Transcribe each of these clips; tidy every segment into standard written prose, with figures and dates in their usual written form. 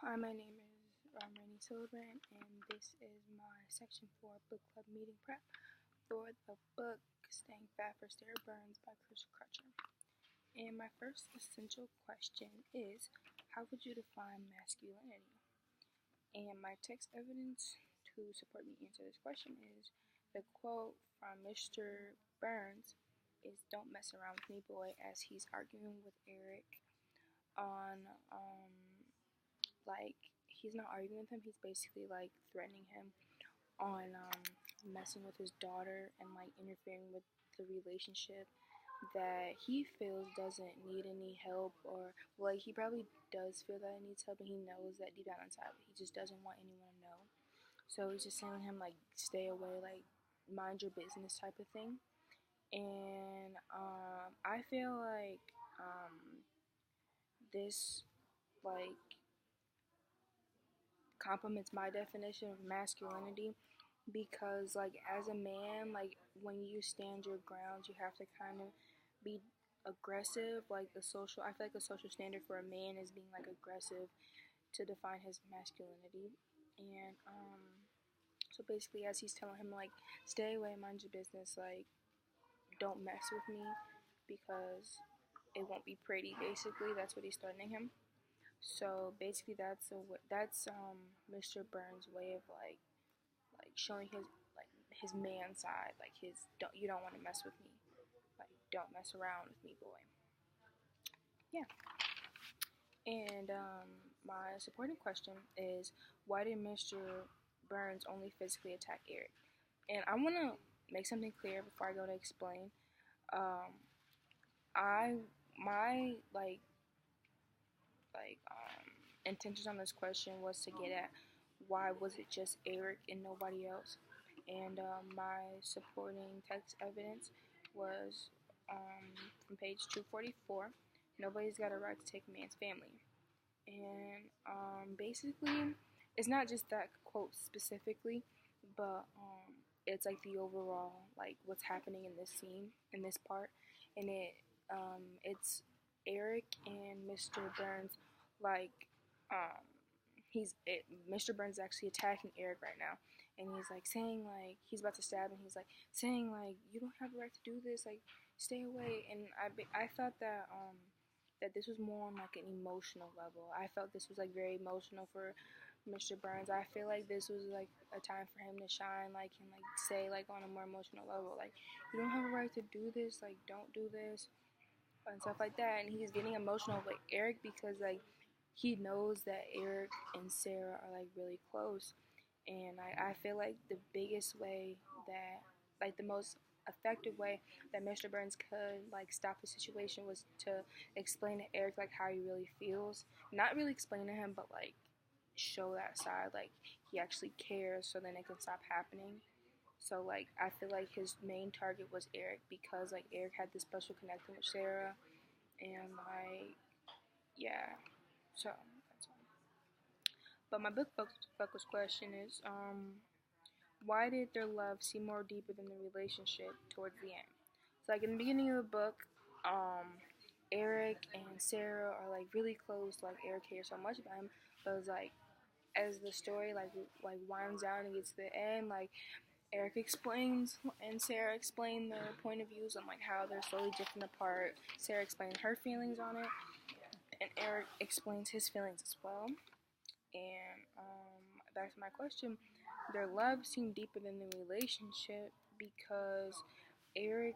Hi, my name is Raenice, and this is my Section 4 Book Club meeting prep for the book Staying Fat for Sarah Burns by Chris Crutcher. And my first essential question is, how would you define masculinity? And my text evidence to support me answer this question is the quote from Mr. Burns is, "Don't mess around with me, boy," as he's arguing with Eric on like he's not arguing with him, he's basically like threatening him on messing with his daughter and like interfering with the relationship that he feels doesn't need any help, or like he probably does feel that it needs help and he knows that deep down inside, but he just doesn't want anyone to know. So he's just telling him like stay away, like mind your business type of thing. And I feel like this like complements my definition of masculinity, because like as a man, like when you stand your ground, you have to kind of be aggressive. Like the social, I feel like a social standard for a man is being like aggressive to define his masculinity. And so basically, as he's telling him like stay away, mind your business, like don't mess with me because it won't be pretty. Basically, that's what he's threatening him. So basically, that's Mr. Burns' way of like showing his man side, like you don't want to mess with me, like don't mess around with me, boy. Yeah. And my supporting question is, why did Mr. Burns only physically attack Eric? And I want to make something clear before I go to explain. I my intentions on this question was to get at why was it just Eric and nobody else. And my supporting text evidence was from page 244. Nobody's got a right to take a man's family. And basically, it's not just that quote specifically, but it's like the overall, like what's happening in this scene, in this part. And it's Eric and Mr. Burns, like um, Mr. Burns is actually attacking Eric right now, and he's like saying like he's about to stab him. He's like saying like you don't have the right to do this, like stay away. And I thought that that this was more on like an emotional level. I felt this was like very emotional for Mr. Burns. I feel like this was like a time for him to shine, like and like say like on a more emotional level, like you don't have a right to do this, like don't do this and stuff like that. And he's getting emotional with Eric because like he knows that Eric and Sarah are like really close. And I feel like the biggest way that, like the most effective way that Mr. Burns could like stop the situation was to explain to Eric like how he really feels. Not really explain to him, but like show that side, like he actually cares, so then it can stop happening. So like I feel like his main target was Eric, because like Eric had this special connection with Sarah, and like yeah. So that's all. But my book focus question is why did their love seem more deeper than the relationship towards the end? So like in the beginning of the book, Eric and Sarah are like really close. Like Eric cares so much about him, but it's like as the story like winds down and gets to the end, like Eric explains and Sarah explain their point of views on like how they're slowly drifting apart. Sarah explains her feelings on it, and Eric explains his feelings as well. And back to my question, their love seemed deeper than the relationship because Eric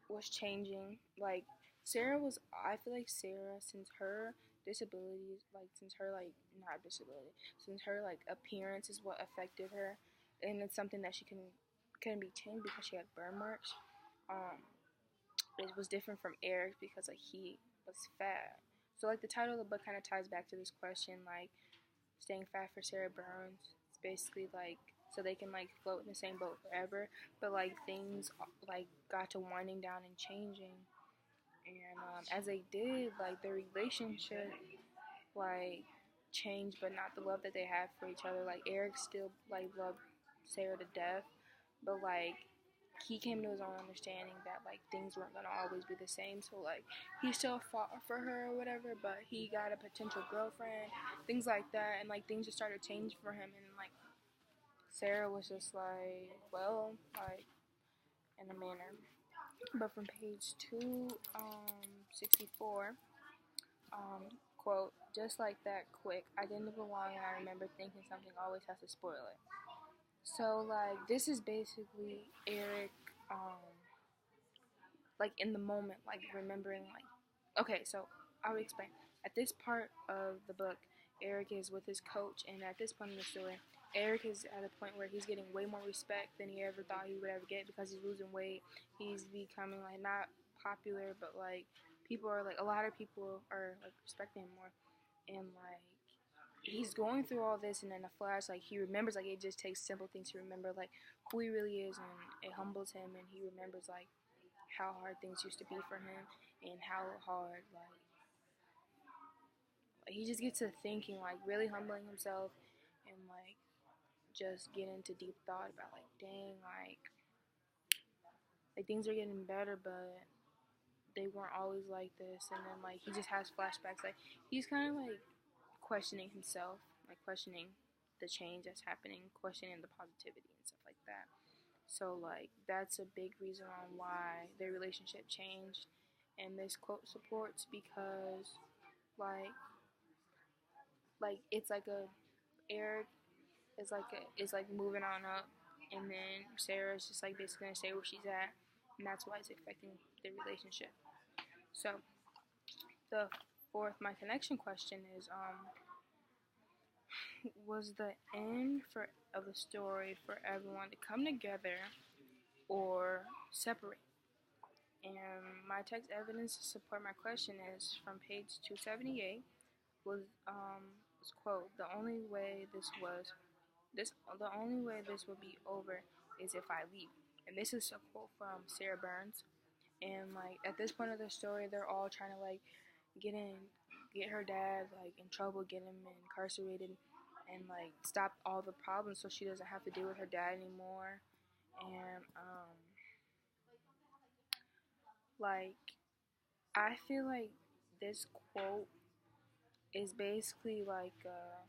was changing. Like Sarah was, I feel like Sarah, since her disabilities, like since her like not disability, since her like appearance is what affected her, and it's something that she couldn't be changed because she had burn marks. Um, it was different from Eric because like he was fat. So like the title of the book kind of ties back to this question, like staying fat for Sarah Burns. It's basically like so they can like float in the same boat forever, but like things like got to winding down and changing, and as they did, like their relationship like changed, but not the love that they had for each other. Like Eric still like loved Sarah to death, but like he came to his own understanding that like things weren't gonna always be the same. So like he still fought for her or whatever, but he got a potential girlfriend, things like that, and like things just started changing for him. And like Sarah was just like, well, like in a manner. But from page 264, quote, just like that, quick. I didn't belong, and I remember thinking something always has to spoil it. So like this is basically Eric, like in the moment, like remembering, like, okay, so I would explain. At this part of the book, Eric is with his coach, and at this point in the story, Eric is at a point where he's getting way more respect than he ever thought he would ever get because he's losing weight. He's becoming like not popular, but like people are like a lot of people are like respecting him more, and like he's going through all this, and in a flash, like he remembers, like it just takes simple things to remember like who he really is, and it humbles him, and he remembers like how hard things used to be for him, and how hard like he just gets to thinking, like really humbling himself, and like just get into deep thought about like dang, like things are getting better, but they weren't always like this. And then like he just has flashbacks, like he's kind of like questioning himself, like questioning the change that's happening, questioning the positivity and stuff like that. So like that's a big reason on why their relationship changed, and this quote supports because like it's like a Eric is like moving on up, and then Sarah's just like basically gonna stay where she's at, and that's why it's affecting the relationship. So the fourth, my connection question is was the end of the story for everyone to come together or separate? And my text evidence to support my question is from page 278 was quote, the only way the only way this will be over is if I leave. And this is a quote from Sarah Byrnes. And like at this point of the story, they're all trying to like get her dad like in trouble, get him incarcerated, and like stop all the problems so she doesn't have to deal with her dad anymore. And like I feel like this quote is basically like a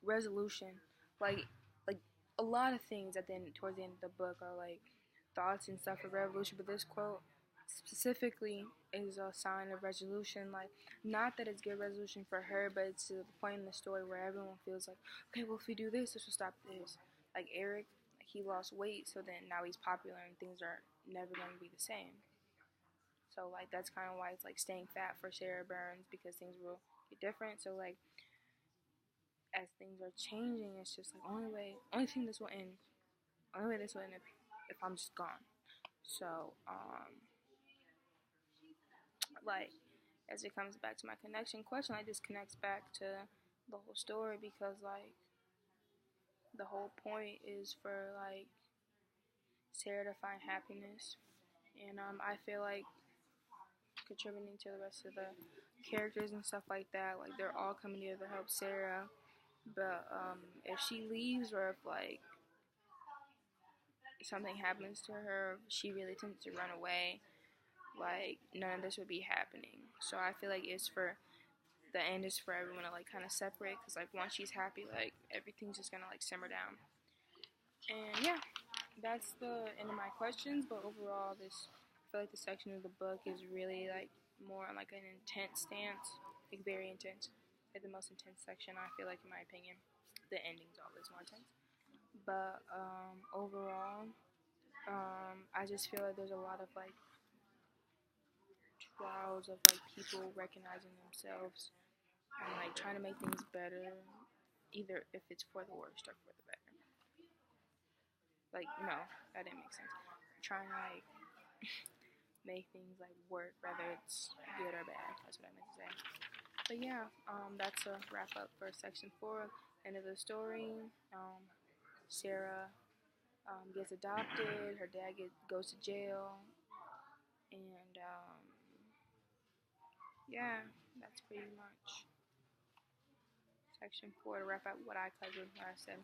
resolution, like like a lot of things at the end, towards the end of the book, are like thoughts and stuff of revolution, but this quote specifically is a sign of resolution. Like not that it's good resolution for her, but it's to the point in the story where everyone feels like, okay, well if we do this will stop this. Like Eric, like he lost weight, so then now he's popular and things are never going to be the same. So like that's kind of why it's like staying fat for Sarah Burns, because things will get different. So like as things are changing, it's just like only thing this will end, only way this will end if I'm just gone. So like as it comes back to my connection question, like this connects back to the whole story, because like the whole point is for like Sarah to find happiness, and I feel like contributing to the rest of the characters and stuff like that, like they're all coming together to help Sarah. But if she leaves, or if like something happens to her, she really tends to run away, like none of this would be happening. So I feel like it's for the end is for everyone to like kind of separate, because like once she's happy, like everything's just gonna like simmer down. And yeah, that's the end of my questions. But overall, I feel like this section of the book is really like more on like an intense stance, like very intense, like the most intense section, I feel like, in my opinion. The ending's always more intense, but overall, I just feel like there's a lot of like trials of like people recognizing themselves and like trying to make things better, either if it's for the worst or for the better. Like no, that didn't make sense. Trying to like make things like work, whether it's good or bad. That's what I meant to say. But yeah, that's a wrap up for section 4. End of the story. Sarah gets adopted. Her dad goes to jail, and yeah, that's pretty much section 4 to wrap up what I covered, what I said.